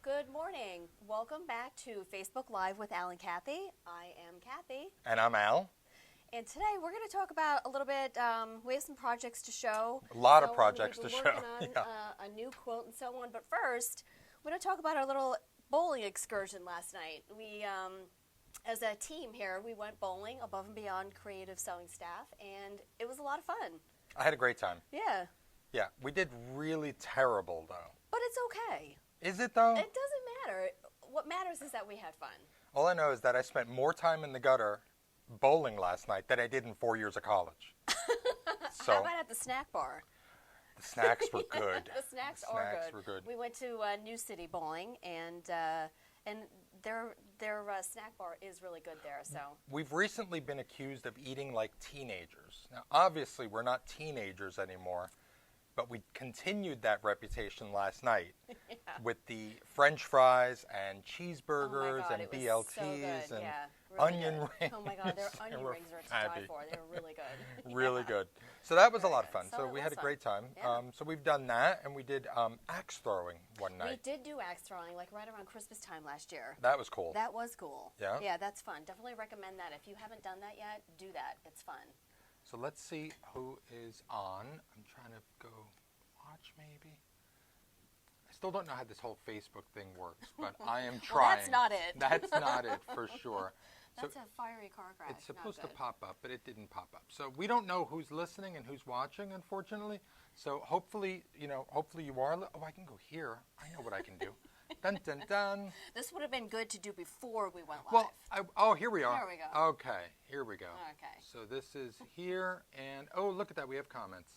Good morning. Welcome back to Facebook Live with Al and Kathy. I am Kathy. And I'm Al. And today we're going to talk about a little bit, we have some projects to show. A lot of projects to show. We've been working on a new quilt and so on. But first, we're going to talk about our little bowling excursion last night. We, as a team here, we went bowling above and beyond creative sewing staff, and it was a lot of fun. I had a great time. Yeah. Yeah, we did really terrible, though. But it's okay. Is it, though? It doesn't matter. What matters is that we had fun. All I know is that I spent more time in the gutter bowling last night than I did in 4 years of college. So, how about at the snack bar? The snacks were good. The snacks were good. We went to New City Bowling, and their snack bar is really good there. So we've recently been accused of eating like teenagers. Now, obviously, we're not teenagers anymore, but we continued that reputation last night with the French fries and cheeseburgers and BLTs and onion rings. Oh my God, their onion rings are to die for. They were really good. Really good. So that was Very a lot of good. fun. So we had a great time. Yeah. So we've done that, and we did axe throwing one night. We did do axe throwing like right around Christmas time last year. That was cool. That was cool. Yeah? Yeah, that's fun. Definitely recommend that. If you haven't done that yet, do that. It's fun. So let's see who is on. I'm trying to go watch maybe. I still don't know how this whole Facebook thing works, but I am trying. Well, that's not it. That's not it for sure. That's a fiery car crash. It's supposed to pop up, but it didn't pop up. So we don't know who's listening and who's watching, unfortunately. So hopefully you are. Oh, I can go here. I know what I can do. Dun, dun, dun. This would have been good to do before we went live. Well, here we are. Here we go. Okay, here we go. Okay. So this is here, and oh, look at that. We have comments.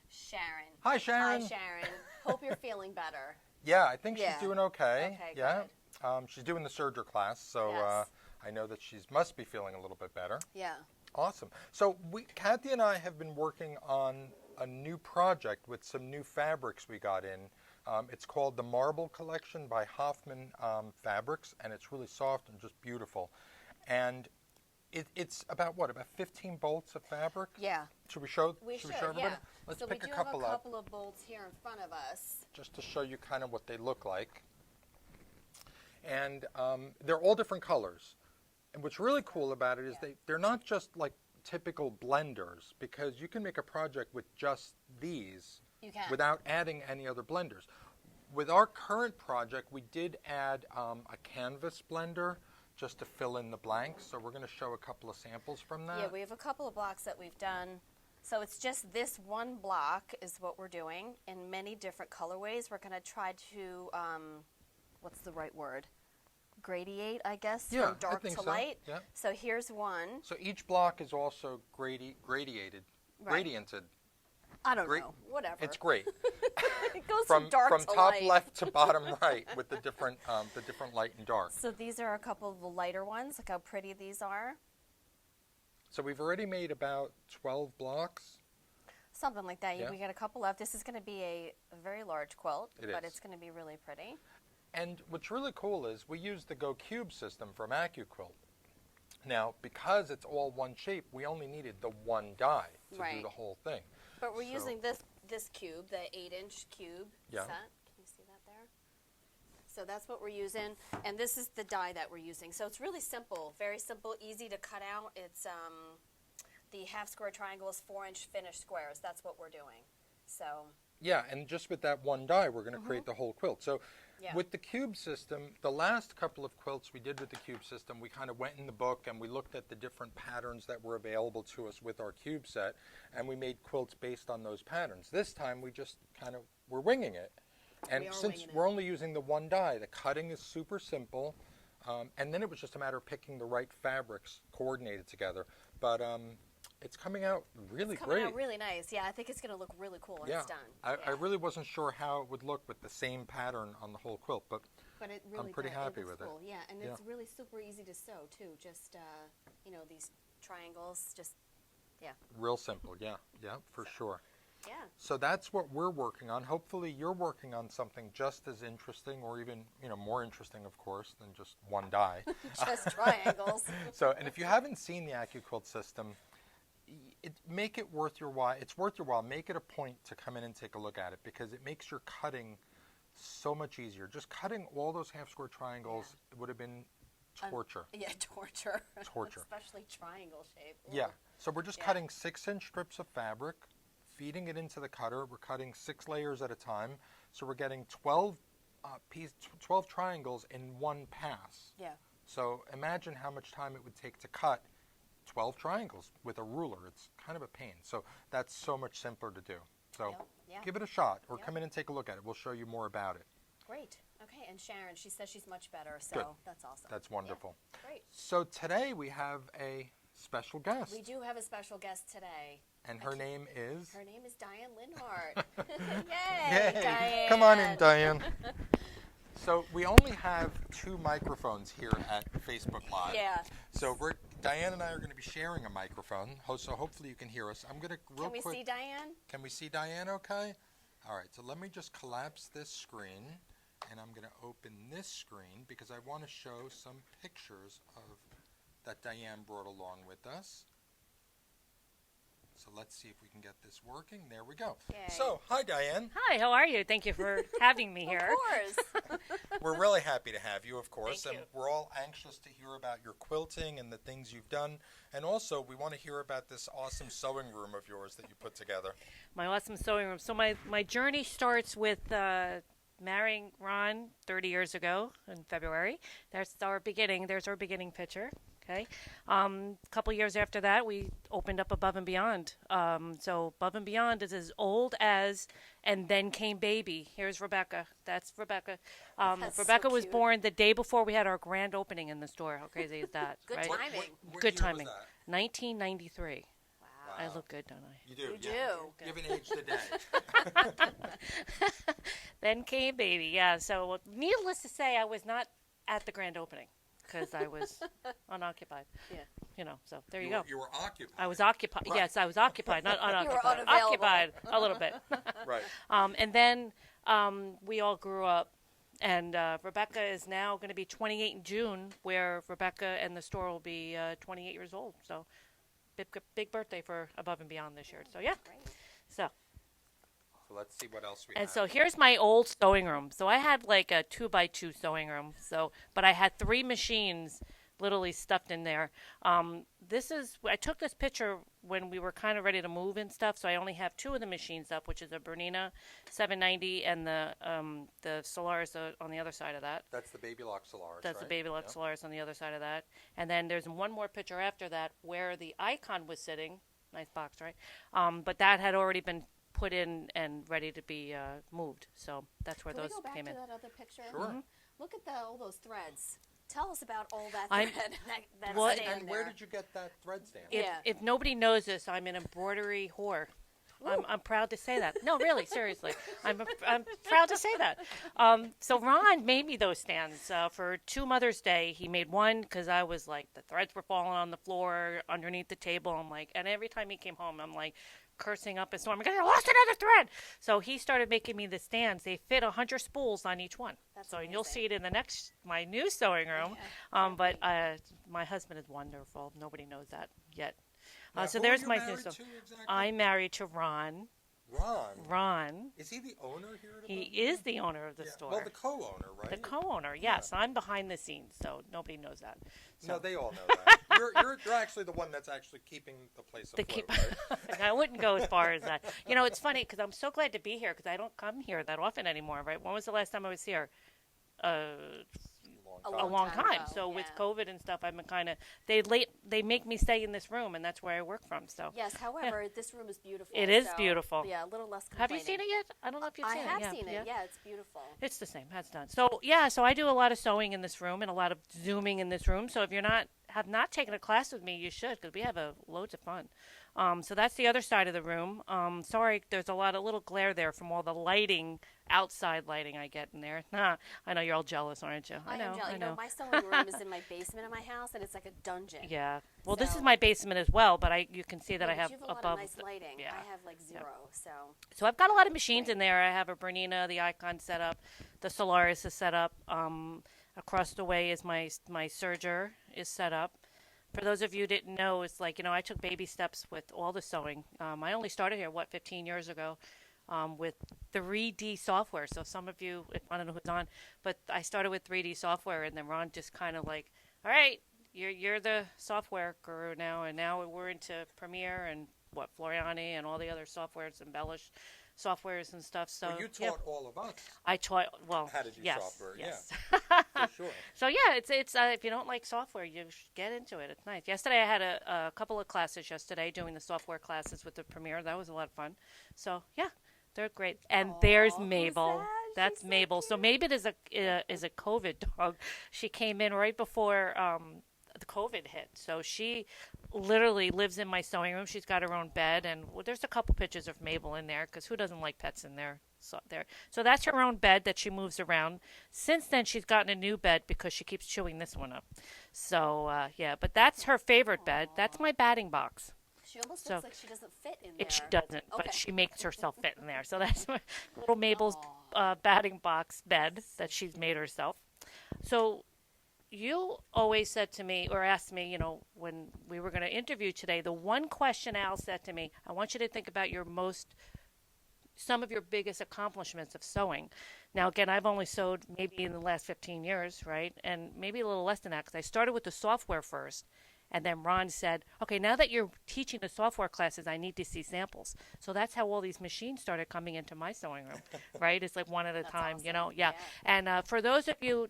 Sharon. Hi, Sharon. Hi, Sharon. Hope you're feeling better. Yeah, I think she's doing okay. Okay, yeah. good. She's doing the Surger class, so Yes. I know that she must be feeling a little bit better. Yeah. Awesome. So Kathy and I have been working on a new project with some new fabrics we got in. It's called the Marble Collection by Hoffman Fabrics, and it's really soft and just beautiful. And it's about 15 bolts of fabric? Yeah. Should we show everybody? Yeah. Let's so pick we do a couple have a up. couple of bolts here in front of us. Just to show you kind of what they look like. And they're all different colors. And what's really cool about it is they're not just like typical blenders, because you can make a project with just these without adding any other blenders. With our current project, we did add a canvas blender just to fill in the blanks. So we're going to show a couple of samples from that. Yeah, we have a couple of blocks that we've done. So it's just this one block is what we're doing in many different colorways. We're going to try to, what's the right word? Gradiate, I guess, from dark to light. Yeah. So here's one. So each block is also gradiated. I don't know. Whatever. It's great. It goes from dark to top light. left to bottom right with the different light and dark. So these are a couple of the lighter ones. Look how pretty these are. So we've already made about 12 blocks. Something like that. Yeah. We got a couple left. This is going to be a very large quilt, but is. it's going to be really pretty. And what's really cool is we use the Go Cube system from AccuQuilt. Now, because it's all one shape, we only needed the one die to do the whole thing. But we're using this cube, the 8-inch cube set. Can you see that there? So that's what we're using, and this is the die that we're using. So it's really simple, very simple, easy to cut out. It's the half square triangle is 4-inch finished squares. That's what we're doing. So yeah, and just with that one die, we're going to create the whole quilt. So with the cube system, the last couple of quilts we did with the cube system, we kind of went in the book and we looked at the different patterns that were available to us with our cube set, and we made quilts based on those patterns. This time we just we're winging it. And since we're only using the one die, the cutting is super simple, and then it was just a matter of picking the right fabrics coordinated together. But it's coming out really great. It's coming out really nice. Yeah, I think it's going to look really cool when it's done. I really wasn't sure how it would look with the same pattern on the whole quilt, but it really I'm pretty happy with cool. it. Yeah, and it's really super easy to sew too. Just these triangles, real simple. Yeah, for sure. Yeah. So that's what we're working on. Hopefully you're working on something just as interesting, or even more interesting, of course, than just one die. Just triangles. And if you haven't seen the AccuQuilt system, make it worth your while. It's worth your while. Make it a point to come in and take a look at it, because it makes your cutting So much easier. Just cutting all those half square triangles would have been torture. Torture. Torture. Especially triangle shape. Ooh. Yeah. So we're just cutting 6-inch strips of fabric, feeding it into the cutter. We're cutting 6 layers at a time. So we're getting 12 triangles in one pass. Yeah. So imagine how much time it would take to cut 12 triangles with a ruler. It's kind of a pain. So that's so much simpler to do. So give it a shot or come in and take a look at it. We'll show you more about it. Great. Okay, and Sharon, she says she's much better, so that's awesome. That's wonderful. Yeah. Great. So today we have a special guest. We do have a special guest today. And her name is? Her name is Diane Lindhart. Yay, Diane. Come on in, Diane. So we only have 2 microphones here at Facebook Live. Yeah. So Diane and I are going to be sharing a microphone, so hopefully you can hear us. I'm going to real quick. Can we see Diane? Can we see Diane okay? All right, so let me just collapse this screen, and I'm going to open this screen because I want to show some pictures that Diane brought along with us. So let's see if we can get this working. There we go. Yay. So, hi, Diane. Hi, how are you? Thank you for having me here. Of course. We're really happy to have you, of course. Thank and you. we're all anxious to hear about your quilting and the things you've done. And also, we want to hear about this awesome sewing room of yours that you put together. My awesome sewing room. So my journey starts with marrying Ron 30 years ago in February. There's our beginning. There's our beginning picture. Okay. A couple years after that, we opened up Above and Beyond. So Above and Beyond is as old as And Then Came Baby. Here's Rebecca. That's Rebecca. That's Rebecca so was cute. born the day before we had our grand opening in the store. How crazy is that? Good right? timing. What Good year was timing. that? 1993. Wow. I look good, don't I? You do. You yeah. do. You haven't aged a day. Then Came Baby. Yeah. So needless to say, I was not at the grand opening because I was unoccupied. Yeah. You know, so there you go. You were occupied. I was occupied. Right. Yes, I was occupied, not You were unoccupied. unavailable. Occupied a little bit. Right. And then we all grew up, and Rebecca is now going to be 28 in June, where Rebecca and the store will be 28 years old. So big birthday for Above and Beyond this year. So yeah. Great. So. So let's see what else we And have. so here's my old sewing room. So I had like a 2x2 sewing room. But I had 3 machines literally stuffed in there. I took this picture when we were kind of ready to move and stuff. So I only have 2 of the machines up, which is a Bernina 790 and the Solaris on the other side of that. That's the Baby Lock Solaris, That's the right? Baby Lock Solaris on the other side of that. And then there's one more picture after that where the Icon was sitting. Nice box, right? But that had already been put in and ready to be moved. So that's where Can those we go back came to in. that other picture? Sure. Look at all those threads. Tell us about all that I'm- thread. that What- stand And where there. did you get that thread stand? Yeah. If nobody knows this, I'm an embroidery whore. I'm proud to say that. No, really, seriously. I'm proud to say that. So Ron made me those stands for 2 Mother's Day. He made one because I was like, the threads were falling on the floor underneath the table. I'm like, and every time he came home, I'm like, cursing up a storm. I lost another thread. So he started making me the stands. They fit 100 spools on each one. That's so amazing. you'll see it in my new sewing room. But my husband is wonderful. Nobody knows that yet. Now, So who there's are you my married new stuff. to exactly? I'm married to Ron. Ron. Ron. Is he the owner here? At He Above and is the owner of the Yeah. store. Well, the co-owner, right? The co-owner, yes. I'm behind the scenes, so nobody knows that. No, they all know that. You're actually the one that's actually keeping the place afloat, right? I wouldn't go as far as that. You know, it's funny because I'm so glad to be here because I don't come here that often anymore, right? When was the last time I was here? A long time. ago, So with yeah. COVID and stuff, I've been kind of they make me stay in this room, and that's where I work from. So Yes, however, this room is beautiful. It is so, beautiful. Yeah, a little less have you complaining. seen it yet? I don't know if you've I seen it. have Yeah. seen it. Yeah, it's beautiful. It's the same. That's done. So yeah, so I do a lot of sewing in this room and a lot of zooming in this room. So if you're have not taken a class with me, you should because we have loads of fun. So that's the other side of the room. Sorry, there's a little glare there from all the lighting, outside lighting I get in there. I know you're all jealous, aren't you? I am jealous. I You know. know, my sewing room is in my basement of my house, and it's like a dungeon. Yeah. Well, this is So- my basement as well, but you can see that Yeah, I but have you have a lot above. of nice lighting. yeah. I have like 0, so. So I've got a lot of machines in there. I have a Bernina, the Icon set up, the Solaris is set up. Across the way is my serger is set up. For those of you who didn't know, it's like, I took baby steps with all the sewing. I only started here, 15 years ago. with 3D software. So some of you, I don't know who's on, but I started with 3D software, and then Ron just kind of like, all right, you're the software guru now, and now we're into Premiere and Floriani and all the other softwares, embellish softwares and stuff. So you taught all of us. I taught how to do software. Yes. Yeah, for sure. So yeah, it's if you don't like software, you should get into it. It's nice. Yesterday I had a couple of classes yesterday doing the software classes with the Premiere. That was a lot of fun. So yeah, they're great. And there's Mabel. That's She's Mabel. So Mabel is a COVID dog. She came in right before the COVID hit. So she literally lives in my sewing room. She's got her own bed, and there's a couple pictures of Mabel in there because who doesn't like pets in there? So that's her own bed that she moves around. Since then, she's gotten a new bed because she keeps chewing this one up. So yeah, but that's her favorite bed. That's my batting box. She almost looks like she doesn't fit in there. She doesn't, but she makes herself fit in there. So that's my little Mabel's batting box bed that she's made herself. So you always said to me, or asked me, when we were going to interview today, the one question Al said to me, I want you to think about some of your biggest accomplishments of sewing. Now, again, I've only sewed maybe in the last 15 years, right? And maybe a little less than that because I started with the software first. And then Ron said, okay, now that you're teaching the software classes, I need to see samples. So that's how all these machines started coming into my sewing room, right? It's like one at a time, awesome. Yeah. And for those of you,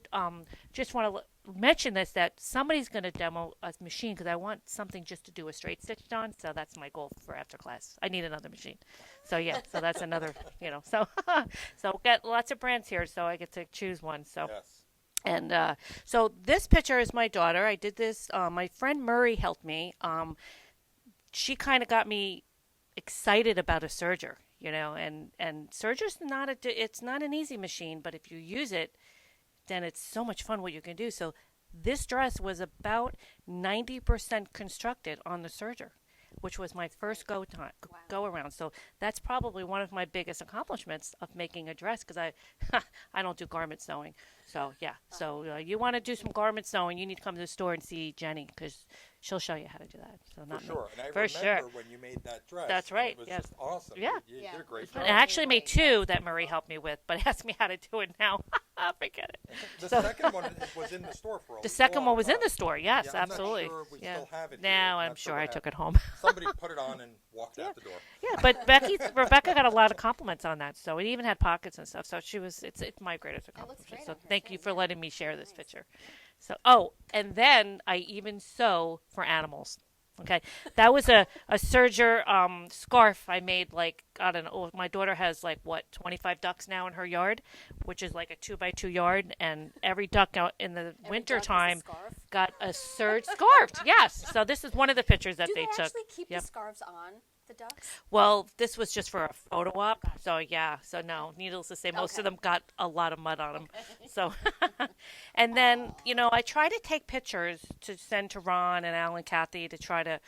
just want to mention this, that somebody's going to demo a machine because I want something just to do a straight stitch on. So that's my goal for after class. I need another machine. So yeah, so that's another, so we'll get lots of brands here, so I get to choose one. So. Yes. And so this picture is my daughter. I did this. My friend Murray helped me. She kind of got me excited about a serger, and serger's it's not an easy machine, but if you use it, then it's so much fun what you can do. So this dress was about 90% constructed on the serger, which was my first go around. So that's probably one of my biggest accomplishments of making a dress because I don't do garment sewing. So yeah, so you want to do some garment sewing, you need to come to the store and see Jenny because she'll show you how to do that. So not for sure. And I for remember sure. when you made that dress. That's right. It was yes. just awesome. Yeah. You did a great I job. actually made two that Murray helped me with, but asked me how to do it now. Forget it. The second one was in the store for a The second one was time. in the store. Yes, I'm absolutely. not sure if we still have it now here. I'm sure I took it home. Somebody put it on and walked out the door. Yeah, but Rebecca got a lot of compliments on that. So it even had pockets and stuff. So it's my greatest accomplishment. So thank you for letting me share this picture. So and then I even sew for animals. Okay, that was a serger scarf I made. Like I don't know, my daughter has 25 ducks now in her yard, which is like a 2x2 yard, and every duck out in the winter time got a serge scarf. Yes, so this is one of the pictures that they took. Do they actually keep the scarves on the ducks? Well, this was just for a photo op, so yeah. So no, needless to say, most of them got a lot of mud on them. So, and then I try to take pictures to send to Ron and Al and Kathi to try to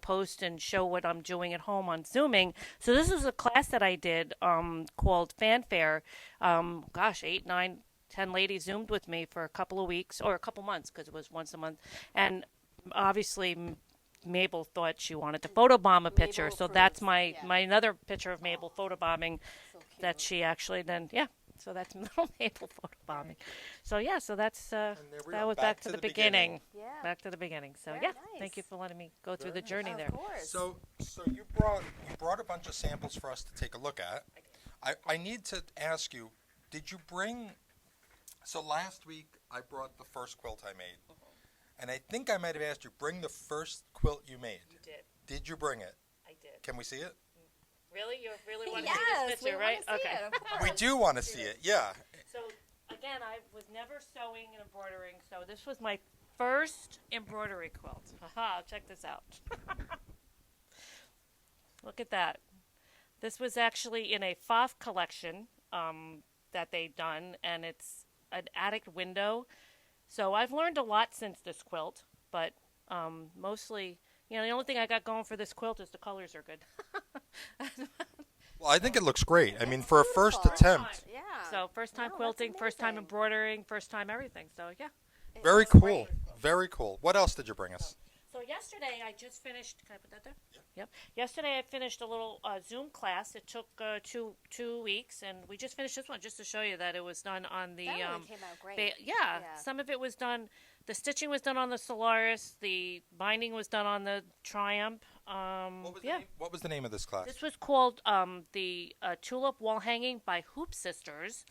post and show what I'm doing at home on Zooming. So this is a class that I did called Fanfare. 8, 9, 10 ladies Zoomed with me for a couple of weeks or a couple months because it was once a month, and obviously Mabel thought she wanted to photobomb a picture, so that's my another picture of Mabel photobombing that she actually then so that's little Mabel photobombing. So yeah, so that's that was back to the beginning. Yeah. Back to the beginning. So Very yeah, nice. Thank you for letting me go through the journey Of there. course. So you brought a bunch of samples for us to take a look at. I need to ask you, did you bring? So last week I brought the first quilt I made. And I think I might have asked you, bring the first quilt you made. You did. Did you bring it? I did. Can we see it? Really? You really want to Yes, see this picture, we right? want to see it, of course. We do want to see it, yeah. So again, I was never sewing and embroidering, so this was my first embroidery quilt. Haha, check this out. Look at that. This was actually in a FOF collection that they'd done, and it's an attic window. So I've learned a lot since this quilt, but mostly, the only thing I got going for this quilt is the colors are good. Well, I think it looks great. I mean, for a first attempt. Yeah. So first time quilting, first time embroidering, first time everything. So yeah. Very cool. Very cool. What else did you bring us? So yesterday I just finished. Can I put that there? Yep. Yesterday I finished a little Zoom class. It took 2 weeks, and we just finished this one just to show you that it was done on the. That really came out great. Some of it was done. The stitching was done on the Solaris. The binding was done on the Triumph. What was the name of this class? This was called the Tulip Wall Hanging by Hoop Sisters.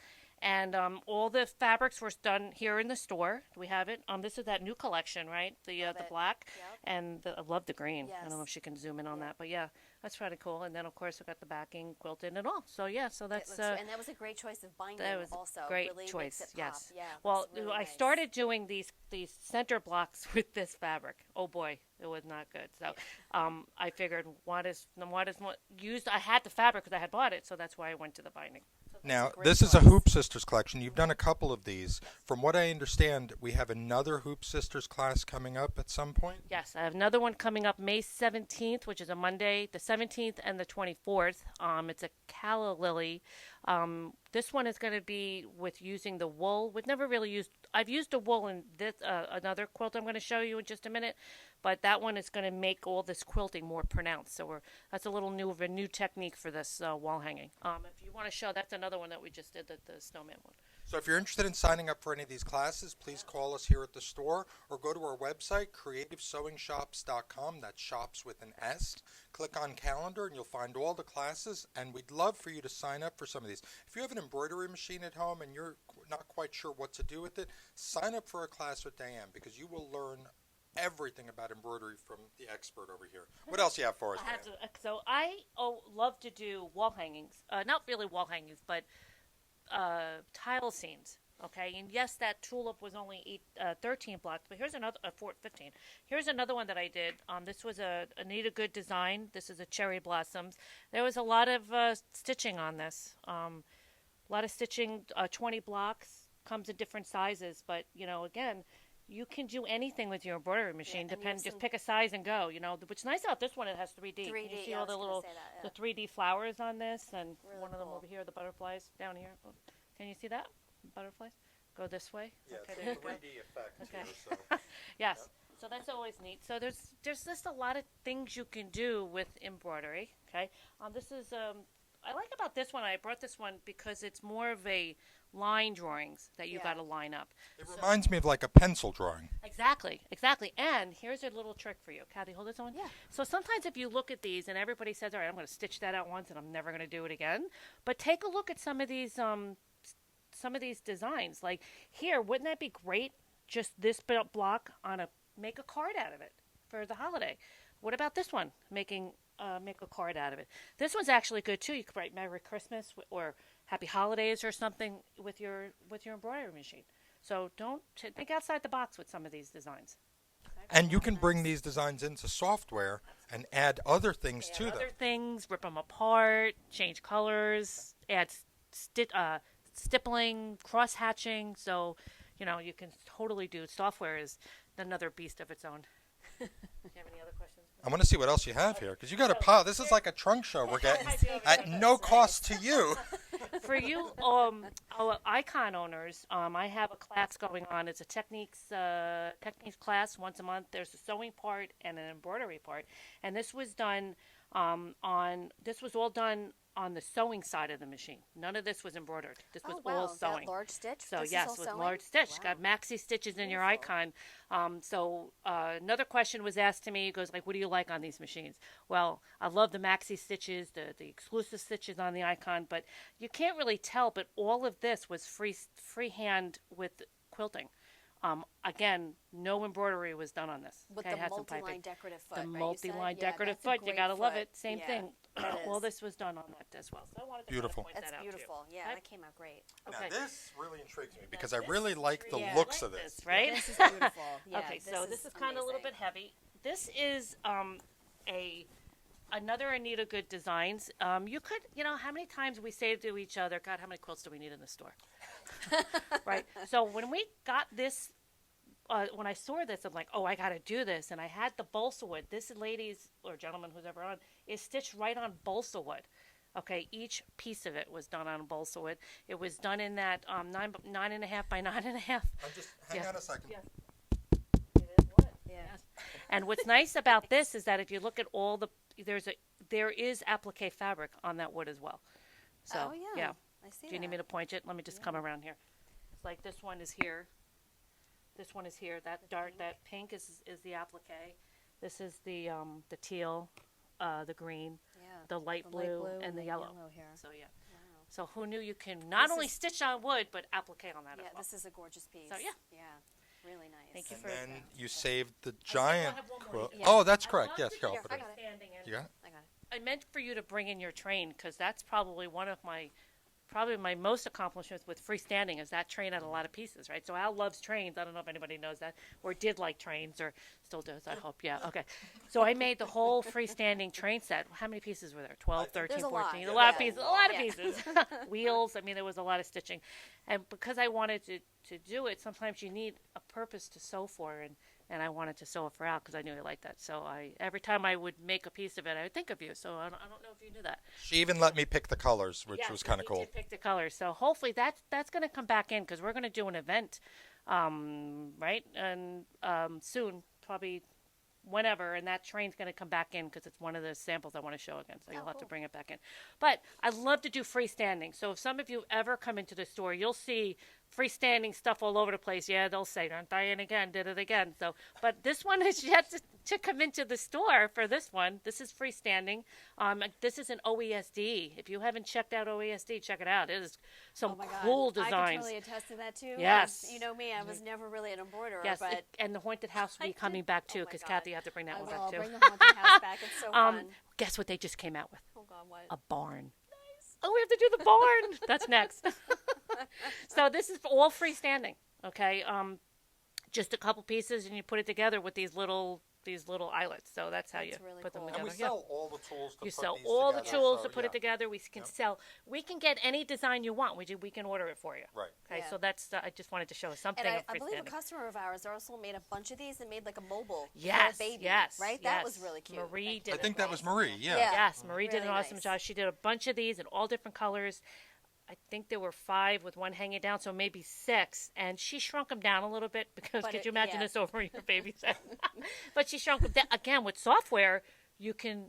And all the fabrics were done here in the store. We have it. This is that new collection, right? The black. Yep. And I love the green. Yes. I don't know if she can zoom in on that. But, yeah, that's pretty cool. And then, of course, we got the backing quilted and all. So, yeah, so that's... and that was a great choice of binding that was also. Great really choice, makes it yes. pop. Yeah, well, really I nice. started doing these center blocks with this fabric. Oh, boy, it was not good. So I figured, I had the fabric because I had bought it, so that's why I went to the binding. Now, this is a Hoop Sisters collection. You've done a couple of these. From what I understand, we have another Hoop Sisters class coming up at some point? Yes, I have another one coming up May 17th, which is a Monday, the 17th and the 24th. It's a Calla Lily. This one is going to be with using the wool. We've never really used... I've used the wool in this another quilt I'm going to show you in just a minute, but that one is going to make all this quilting more pronounced. So that's a little new technique for this wall hanging. If you want to show, that's another one that we just did, the snowman one. So if you're interested in signing up for any of these classes, please call us here at the store or go to our website, creativesewingshops.com. That's shops with an S. Click on calendar and you'll find all the classes, and we'd love for you to sign up for some of these. If you have an embroidery machine at home and you're not quite sure what to do with it, sign up for a class with Diane, because you will learn everything about embroidery from the expert over here. What else do you have for us, Diane? So I love to do wall hangings. Not really wall hangings, but tile scenes. Okay, and yes, that tulip was only 13 blocks, but here's another 15. Here's another one that I did. This was a Anita Good design. This is a cherry blossoms. There was a lot of stitching on this. A lot of stitching. 20 blocks, comes in different sizes, but again, you can do anything with your embroidery machine. Just pick a size and go. What's nice about this one, it has 3D. 3D. You see all the little the 3D flowers on this, and really one of them cool. over here, the butterflies down here. Oh, can you see that? Butterflies. Go this way. Yeah, okay, it's there a you go. 3D effect Okay. here. So. Yes. Yep. So that's always neat. So there's just a lot of things you can do with embroidery. Okay. This is I like about this one. I brought this one because it's more of a line drawings that you got to line up. It reminds me of like a pencil drawing. Exactly. And here's a little trick for you. Kathi, hold this one. Yeah. So sometimes if you look at these and everybody says, all right, I'm going to stitch that out once and I'm never going to do it again. But take a look at some of these designs. Like here, wouldn't that be great? Just this block make a card out of it for the holiday. What about this one? Make a card out of it. This one's actually good too. You could write Merry Christmas or Happy Holidays or something with your embroidery machine. So don't think outside the box with some of these designs. And you can bring these designs into software and add other things to them. Other things, rip them apart, change colors, add stippling, cross hatching. So, you can totally do. Software is another beast of its own. Do you have any other questions? I want to see what else you have here, because you got a pile. This is like a trunk show we're getting at no cost to you. For you, icon owners, I have a class going on. It's a techniques class once a month. There's a sewing part and an embroidery part, and this was done all done on the sewing side of the machine. None of this was embroidered. This was all sewing. Large stitch. So this yes, is all with sewing? large stitch. Wow. Got maxi stitches in your icon. Another question was asked to me. It goes like, "What do you like on these machines?" Well, I love the maxi stitches, the exclusive stitches on the icon, but you can't really tell. But all of this was freehand with quilting. Again, no embroidery was done on this. With okay, the multi-line decorative foot, The right, multi-line you said? decorative that's a foot. You great gotta love foot. it. Same Yeah, thing. it All is. this was done on that as well. So I wanted to Beautiful. point That's that out beautiful. too. Yeah, Okay. that came out great. Okay. Now, this really intrigues me, because I really like the Yeah, looks I of like this. right? This is beautiful. Yeah, Okay, so this is kind of a little bit amazing. heavy. This is another Anita Good Designs. You could, how many times we say to each other, God, how many quilts do we need in the store? Right? So when we got this, when I saw this, I'm like, oh, I got to do this. And I had the balsa wood. This lady's, or gentleman, who's ever on, is stitched right on balsa wood. Okay, each piece of it was done on balsa wood. It was done in that 9.5 by 9.5. Just hang on a second. Yeah. It is what? And what's nice about this is that if you look at all there is applique fabric on that wood as well. So, yeah. I see Do you need me to point it? Let me just come around here. It's like this one is here. This one is here. That dark, that pink is the applique. This is the teal, the green, the light blue, and the yellow. Here. So yeah. Wow. So who knew you can not only stitch on wood but applique on that as well. This is a gorgeous piece. So yeah, really nice. Thank you And for then that. you saved the giant quilt. Yeah. Oh, that's correct. Yes, I I'll put it. You got it? I got it. I meant for you to bring in your train because that's probably one of my most accomplishments with freestanding is that train had a lot of pieces, right? So Al loves trains. I don't know if anybody knows that or did like trains or still does, I hope. Yeah, okay. So I made the whole freestanding train set. How many pieces were there? 12, 13, 14? A lot of pieces. A lot of pieces. Wheels. I mean, there was a lot of stitching. And because I wanted to do it, sometimes you need a purpose to sew for, and I wanted to sew it for Al because I knew he liked that. So every time I would make a piece of it, I would think of you. So I don't know if you knew that. She even let me pick the colors, which was kind of cool. Did pick the colors. So hopefully that's going to come back in because we're going to do an event, right? And soon, probably whenever, and that train's going to come back in because it's one of the samples I want to show again. So you'll have to bring it back in. But I love to do freestanding. So if some of you ever come into the store, you'll see freestanding stuff all over the place. Yeah, they'll say, Diane again, did it again. So, but this one is yet to come into the store for this one. This is freestanding. This is an OESD. If you haven't checked out OESD, check it out. It is some cool designs. I can totally attest to that too. Yes. You know me, I was never really an embroiderer. Yes, but and the Haunted House will be coming back too because Kathy had to bring that one back too. I'll bring the Haunted House back. It's so fun. Guess what they just came out with? Oh God, what? A barn. Oh, we have to do the barn. That's next. So this is all freestanding, okay? Just a couple pieces, and you put it together with these little eyelets. So that's how you put them together. And we sell all the tools to put these together. You sell together. all the tools to put it together. We can sell. We can get any design you want. We can order it for you. Right. Okay. So that's. I just wanted to show something. And of I believe a freestanding. customer of ours also made a bunch of these and made like a mobile. Yes. For a baby, yes. Right. Yes. That was really cute. Marie did. I think that was Marie. Yeah. Yes. Marie did Really an awesome nice. job. She did a bunch of these in all different colors. I think there were 5 with one hanging down, so maybe 6. And she shrunk them down a little bit because could you imagine this over your baby set? But she shrunk them down. Again, with software, you can,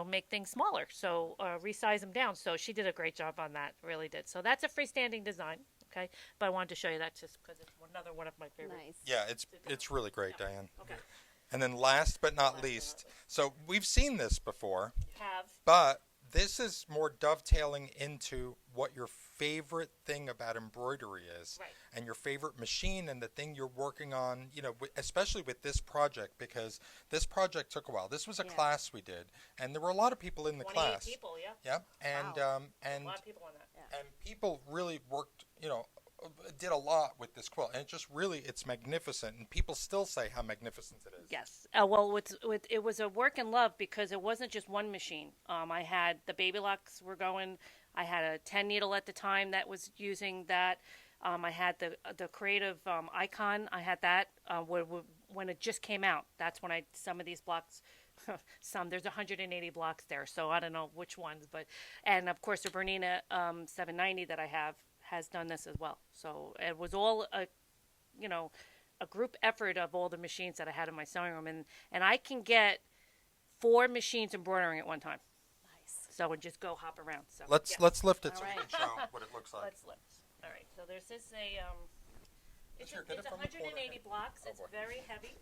make things smaller. So resize them down. So she did a great job on that, really did. So that's a freestanding design, okay? But I wanted to show you that just because it's another one of my favorites. Nice. Yeah, it's really great, Diane. Okay. And then last but not least, so we've seen this before, Have. but this is more dovetailing into what your favorite thing about embroidery is, Right. and your favorite machine and the thing you're working on, especially with this project, because this project took a while. This was a class we did, and there were a lot of people in the 28 class. people, yeah. Yeah, and A lot of people on that. and people really worked, did a lot with this quilt, and it's magnificent, and people still say how magnificent it is. Yes. Well, it was a work in love because it wasn't just one machine. I had the baby locks were going. I had a 10 needle at the time that was using that. I had the creative icon. I had that when it just came out. That's when some of these blocks. There's 180 blocks there, so I don't know which ones, and of course the Bernina 790 that I have has done this as well. So it was all a group effort of all the machines that I had in my sewing room, and I can get 4 machines embroidering at one time. Nice. So and just go hop around. So Let's lift it so we can show what it looks like. Let's lift. All right. So there's this it's Here, get it from the 180 corner. blocks. Oh, It's boy. very heavy.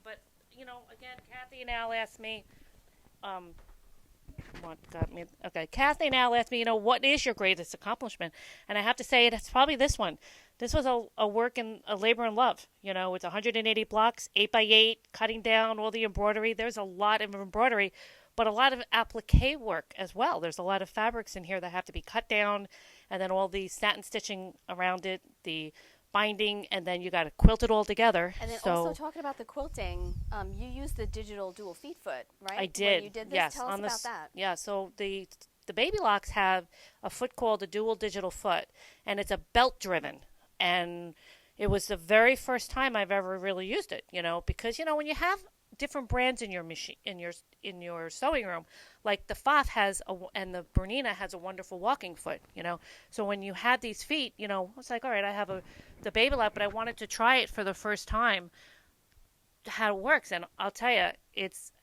But again, Kathy and Al asked me. What got me? Okay, Kathy and Al asked me, what is your greatest accomplishment? And I have to say, it's probably this one. This was a work in a labor and love. It's 180 blocks, 8x8, cutting down all the embroidery. There's a lot of embroidery, but a lot of applique work as well. There's a lot of fabrics in here that have to be cut down, and then all the satin stitching around it, the binding, and then you got to quilt it all together. And then also talking about the quilting, you used the digital dual feet foot, right? I did. When you did this, yes, tell us about that. Yeah, so the baby locks have a foot called the dual digital foot, and it's a belt driven. And it was the very first time I've ever really used it, because when you have different brands in your machine in your sewing room, like the Pfaff and the Bernina has a wonderful walking foot, So when you had these feet, it's like, all right, I have the baby lock, but I wanted to try it for the first time how it works. And I'll tell you,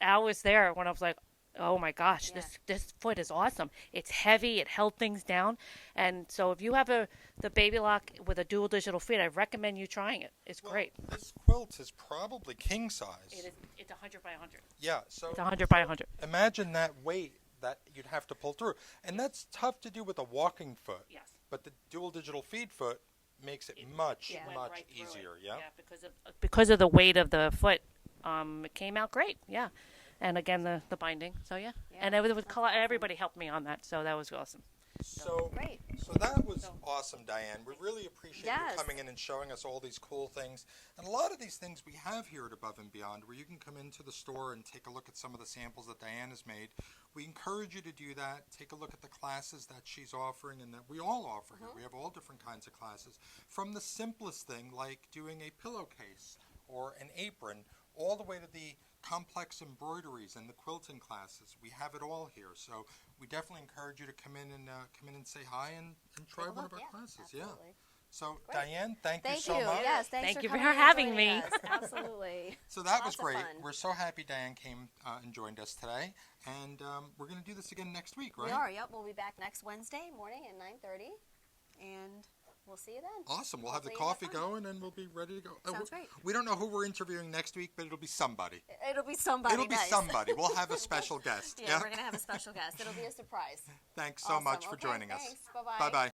I was there when I was like, oh my gosh, this foot is awesome. It's heavy. It held things down. And so if you have the Baby Lock with a dual digital feet, I recommend you trying it. It's great. This quilt is probably king size. It is. It's 100 by 100. Yeah. So it's 100 by 100. Imagine that weight that you'd have to pull through. And that's tough to do with a walking foot. Yes. But the dual digital feed foot makes it much right easier. Yeah, because of the weight of the foot, it came out great. Yeah, and again the binding. So and it was everybody helped me on that, so that was awesome. So great. So that was awesome, Diane. We really appreciate you coming in and showing us all these cool things. And a lot of these things we have here at Above and Beyond, where you can come into the store and take a look at some of the samples that Diane has made. We encourage you to do that. Take a look at the classes that she's offering and that we all offer here. We have all different kinds of classes. From the simplest thing, like doing a pillowcase or an apron, all the way to the complex embroideries and the quilting classes. We have it all here. So we definitely encourage you to come in and say hi and try one of our classes. Absolutely. Yeah. So Diane, thank you so much. Yes, thank you for coming having me. us. Absolutely. So that was Lots of great. fun. We're so happy Diane came and joined us today. And we're going to do this again next week, right? We are. Yep. We'll be back next Wednesday morning at 9:30, and we'll see you then. Awesome. We'll have the coffee going, and we'll be ready to go. Sounds great. We don't know who we're interviewing next week, but it'll be somebody. It'll be somebody. It'll be nice. somebody. We'll have a special guest. Yeah, we're going to have a special guest. It'll be a surprise. Thanks so much for joining us. Thanks. Bye-bye. Bye-bye.